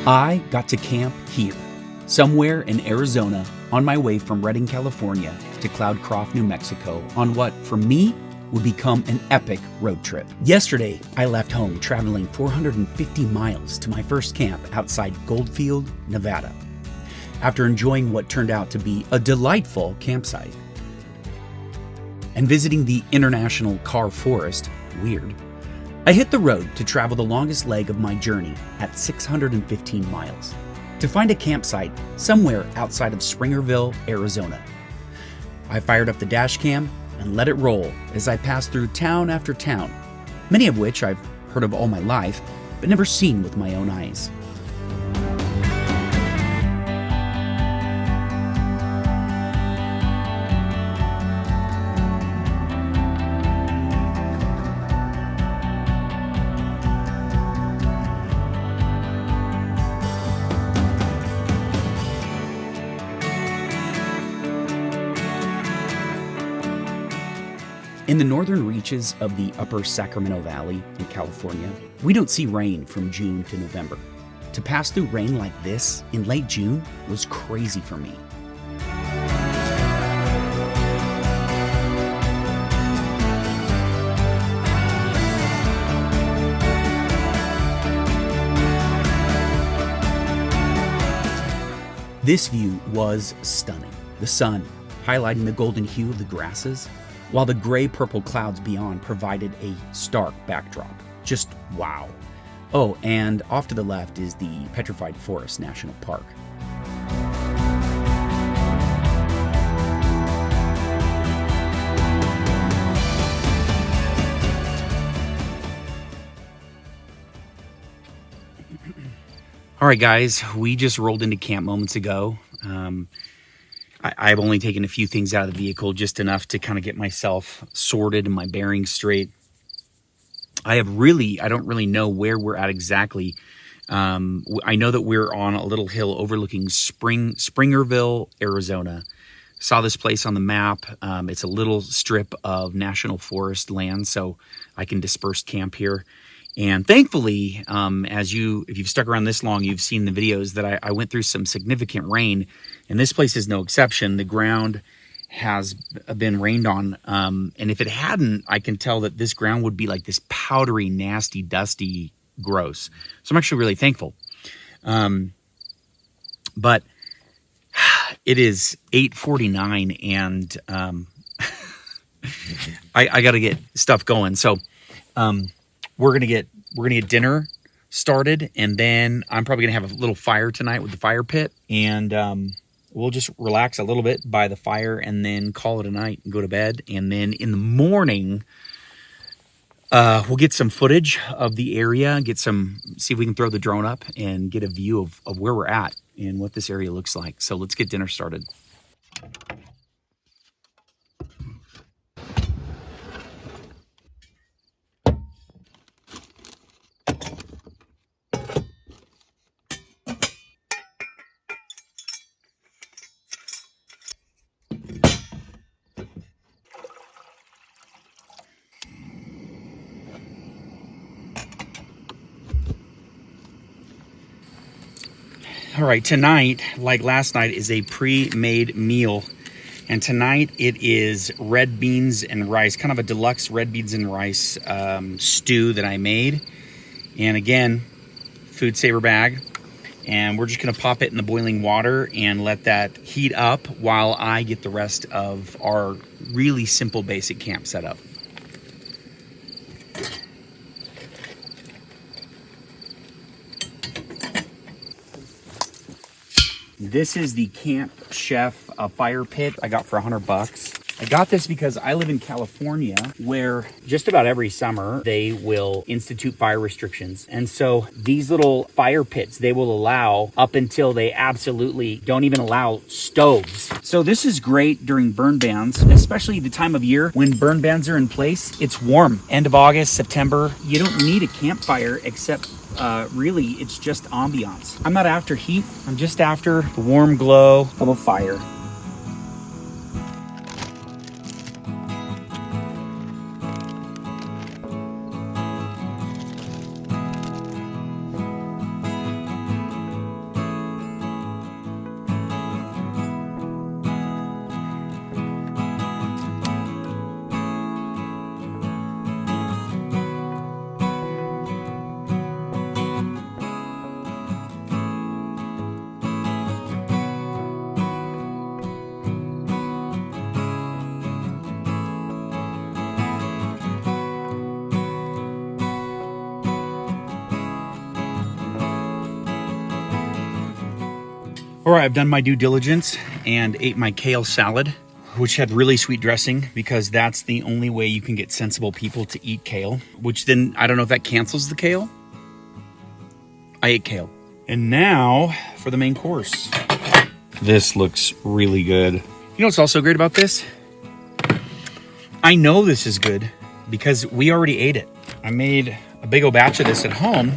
I got to camp here, somewhere in Arizona, on my way from Redding, California to Cloudcroft, New Mexico, on what, for me, would become an epic road trip. Yesterday, I left home traveling 450 miles to my first camp outside Goldfield, Nevada, after enjoying what turned out to be a delightful campsite. And visiting the International Car Forest, weird, I hit the road to travel the longest leg of my journey at 615 miles to find a campsite somewhere outside of Springerville, Arizona. I fired up the dash cam and let it roll as I passed through town after town, many of which I've heard of all my life, but never seen with my own eyes. In the northern reaches of the upper Sacramento Valley in California, we don't see rain from June to November. To pass through rain like this in late June was crazy for me. This view was stunning. The sun highlighting the golden hue of the grasses, while the gray-purple clouds beyond provided a stark backdrop. Just wow. Oh, and off to the left is the Petrified Forest National Park. All right, guys, we just rolled into camp moments ago. I've only taken a few things out of the vehicle, just enough to kind of get myself sorted and my bearings straight. I don't really know where we're at exactly. I know that we're on a little hill overlooking Springerville, Arizona. Saw this place on the map. It's a little strip of national forest land, so I can disperse camp here. And thankfully, if you've stuck around this long, you've seen the videos that I went through some significant rain, and this place is no exception. The ground has been rained on, and if it hadn't, I can tell that this ground would be like this powdery, nasty, dusty, gross. So I'm actually really thankful. But it is 8:49, and I got to get stuff going. So we're gonna get dinner started, and then I'm probably gonna have a little fire tonight with the fire pit, and we'll just relax a little bit by the fire and then call it a night and go to bed. And then in the morning, we'll get some footage of the area, see if we can throw the drone up and get a view of where we're at and what this area looks like. So let's get dinner started. All right, tonight, like last night, is a pre-made meal. And tonight it is red beans and rice, kind of a deluxe red beans and rice stew that I made. And again, food saver bag. And we're just gonna pop it in the boiling water and let that heat up while I get the rest of our really simple, basic camp setup. This is the Camp Chef fire pit I got for $100. I got this because I live in California, where just about every summer they will institute fire restrictions. And so these little fire pits, they will allow up until they absolutely don't even allow stoves. So this is great during burn bans, especially the time of year when burn bans are in place. It's warm. End of August, September. You don't need a campfire except really, it's just ambiance. I'm not after heat. I'm just after the warm glow of a fire. All right, I've done my due diligence and ate my kale salad, which had really sweet dressing because that's the only way you can get sensible people to eat kale, which then, I don't know if that cancels the kale. I ate kale. And now for the main course. This looks really good. You know what's also great about this? I know this is good because we already ate it. I made a big old batch of this at home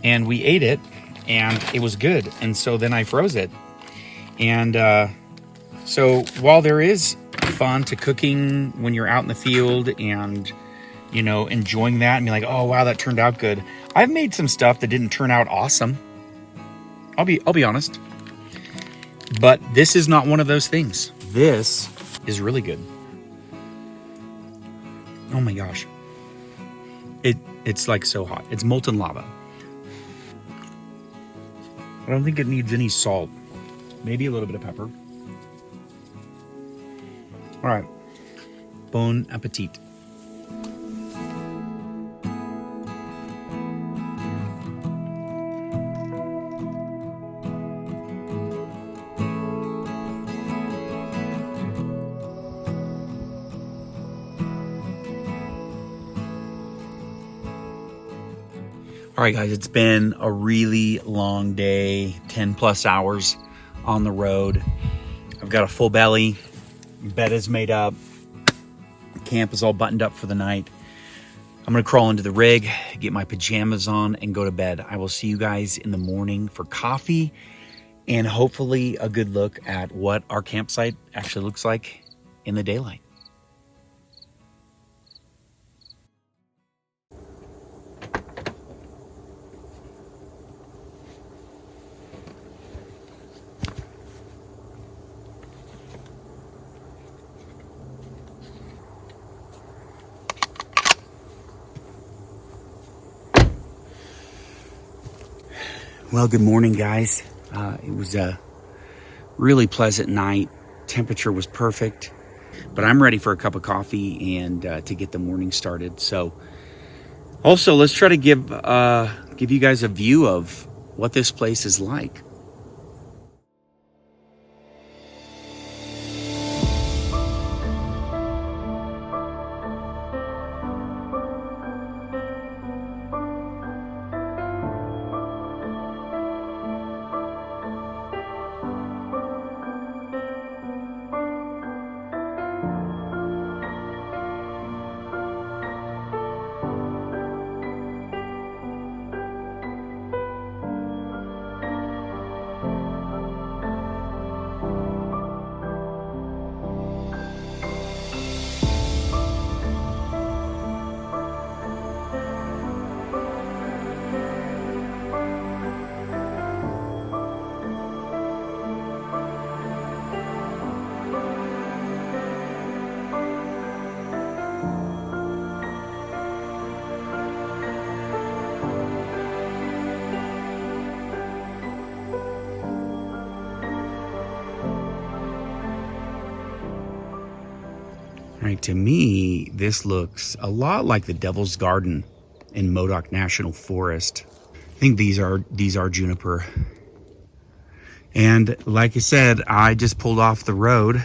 and we ate it and it was good. And so then I froze it. And so while there is fun to cooking when you're out in the field and, you know, enjoying that and be like, oh, wow, that turned out good. I've made some stuff that didn't turn out awesome. I'll be honest. But this is not one of those things. This is really good. Oh my gosh. It's like so hot. It's molten lava. I don't think it needs any salt. Maybe a little bit of pepper. All right. Bon appetit. All right, guys, it's been a really long day, 10 plus hours on the road. I've got a full belly, bed is made up, camp is all buttoned up for the night. I'm gonna crawl into the rig, get my pajamas on, and go to bed. I will see you guys in the morning for coffee and hopefully a good look at what our campsite actually looks like in the daylight. Well, good morning, guys. It was a really pleasant night. Temperature was perfect, but I'm ready for a cup of coffee and to get the morning started. So also, let's try to give you guys a view of what this place is like. Right, to me, this looks a lot like the Devil's Garden in Modoc National Forest. I think these are juniper. And like I said, I just pulled off the road,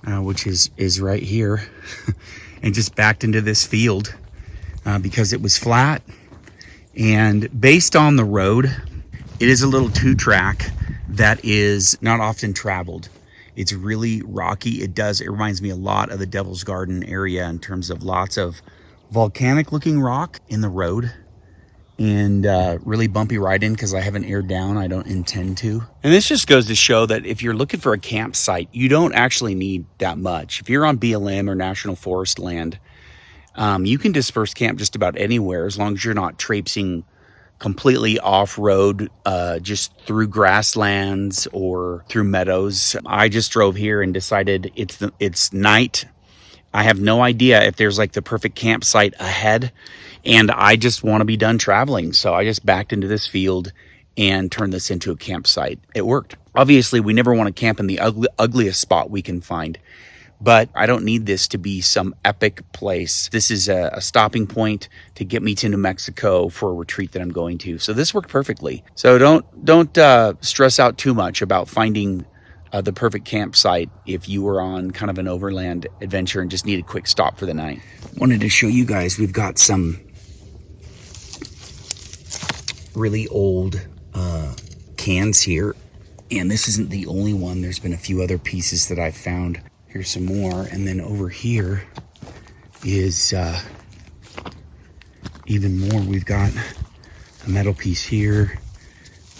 which is right here, and just backed into this field because it was flat. And based on the road, it is a little two-track that is not often traveled. It's really rocky. It reminds me a lot of the Devil's Garden area in terms of lots of volcanic looking rock in the road and really bumpy ride-in because I haven't aired down. I don't intend to. And this just goes to show that if you're looking for a campsite, you don't actually need that much. If you're on BLM or National Forest land, you can disperse camp just about anywhere as long as you're not traipsing completely off-road, just through grasslands or through meadows. I just drove here and decided it's night. I have no idea if there's like the perfect campsite ahead, and I just want to be done traveling. So I just backed into this field and turned this into a campsite. It worked. Obviously, we never want to camp in the ugliest spot we can find, but I don't need this to be some epic place. This is a stopping point to get me to New Mexico for a retreat that I'm going to. So this worked perfectly. So don't stress out too much about finding the perfect campsite if you were on kind of an overland adventure and just need a quick stop for the night. Wanted to show you guys, we've got some really old cans here, and this isn't the only one. There's been a few other pieces that I've found. Here's some more, and then over here is even more. We've got a metal piece here,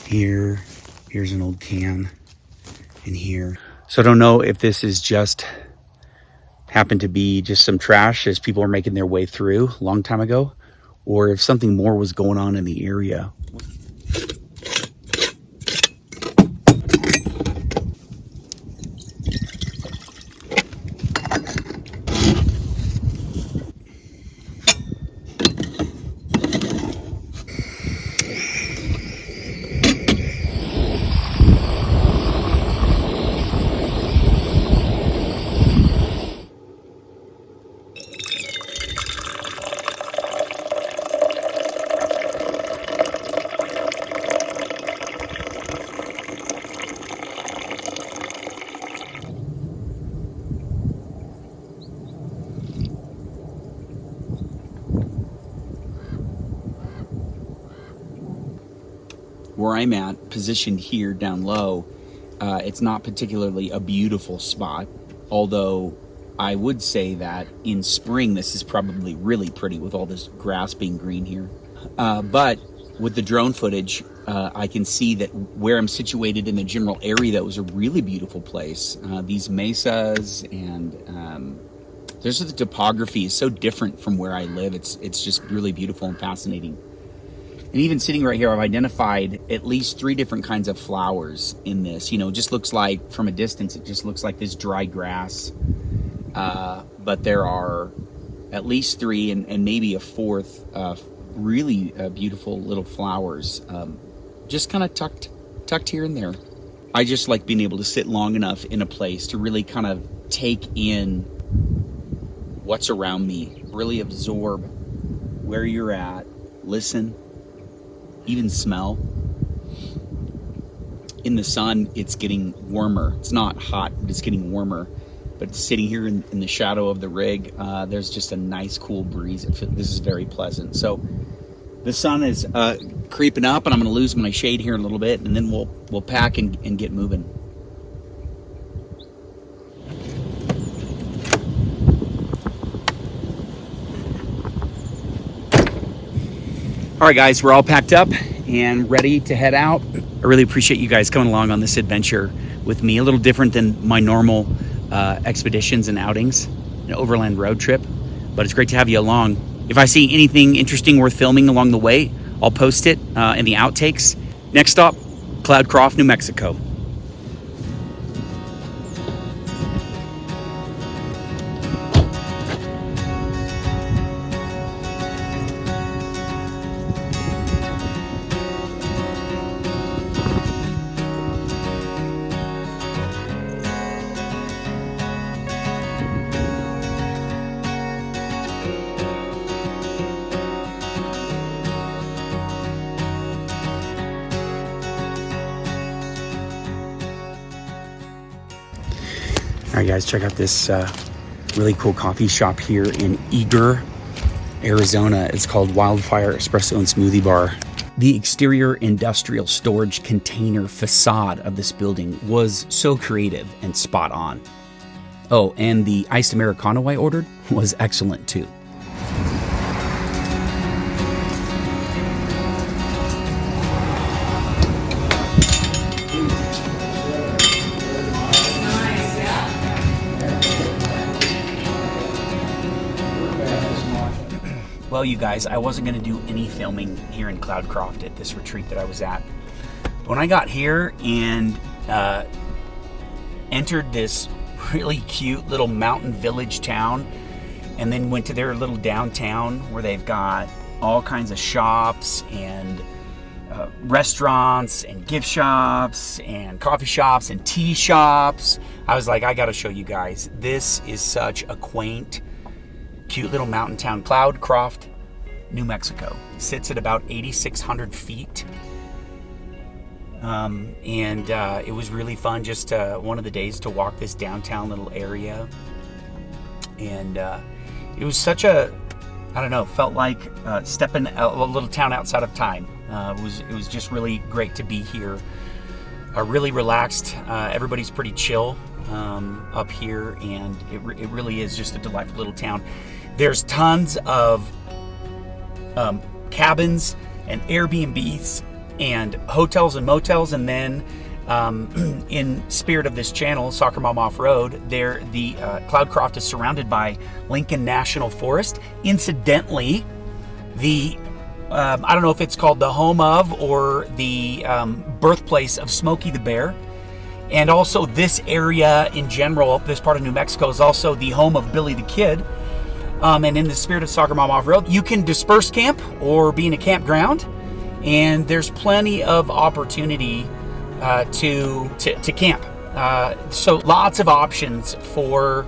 here's an old can in here. So I don't know if this is just happened to be just some trash as people are making their way through a long time ago, or if something more was going on in the area. Where I'm at, positioned here down low, it's not particularly a beautiful spot, although I would say that in spring this is probably really pretty with all this grass being green here. But with the drone footage, I can see that where I'm situated in the general area, that was a really beautiful place. These mesas and there's the topography is so different from where I live. It's just really beautiful and fascinating. And even sitting right here, I've identified at least 3 different kinds of flowers in this. You know, it just looks like, from a distance, it just looks like this dry grass. But there are at least 3 and maybe a 4th really beautiful little flowers, just kind of tucked here and there. I just like being able to sit long enough in a place to really kind of take in what's around me, really absorb where you're at, listen, even smell. In the sun, it's getting warmer. It's not hot, but it's getting warmer. But sitting here in the shadow of the rig, there's just a nice cool breeze. This is very pleasant. So the sun is creeping up, and I'm going to lose my shade here in a little bit, and then we'll pack and get moving. All right, guys, we're all packed up and ready to head out. I really appreciate you guys coming along on this adventure with me. A little different than my normal expeditions and outings, an overland road trip, but it's great to have you along. If I see anything interesting worth filming along the way, I'll post it in the outtakes. Next stop, Cloudcroft, New Mexico. All right, guys, check out this really cool coffee shop here in Eager, Arizona. It's called Wildfire Espresso and Smoothie Bar. The exterior industrial storage container facade of this building was so creative and spot on. Oh, and the iced Americano I ordered was excellent too. Well, you guys, I wasn't going to do any filming here in Cloudcroft at this retreat that I was at. But when I got here and entered this really cute little mountain village town, and then went to their little downtown where they've got all kinds of shops and restaurants and gift shops and coffee shops and tea shops. I was like, I got to show you guys. This is such a quaint, cute little mountain town. Cloudcroft, New Mexico. It sits at about 8,600 feet. It was really fun just one of the days to walk this downtown little area. And it was such a, I don't know, felt like stepping a little town outside of time. It was just really great to be here. Really relaxed. Everybody's pretty chill up here, and it really is just a delightful little town. There's tons of cabins and Airbnbs and hotels and motels, and then in spirit of this channel, Soccer Mom Off-Road, the Cloudcroft is surrounded by Lincoln National Forest. Incidentally, I don't know if it's called the home of or the birthplace of Smokey the Bear. And also this area in general, this part of New Mexico, is also the home of Billy the Kid. And in the spirit of Soccer Mom Off-Road, you can disperse camp or be in a campground. And there's plenty of opportunity to camp. So lots of options for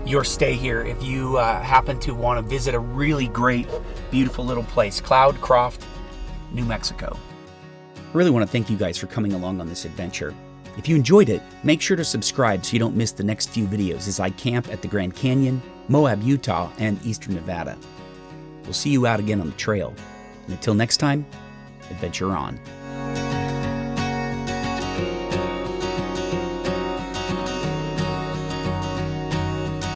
your stay here if you happen to want to visit a really great, beautiful little place, Cloudcroft, New Mexico. I really want to thank you guys for coming along on this adventure. If you enjoyed it, make sure to subscribe so you don't miss the next few videos as I camp at the Grand Canyon, Moab, Utah, and Eastern Nevada. We'll see you out again on the trail. And until next time, adventure on.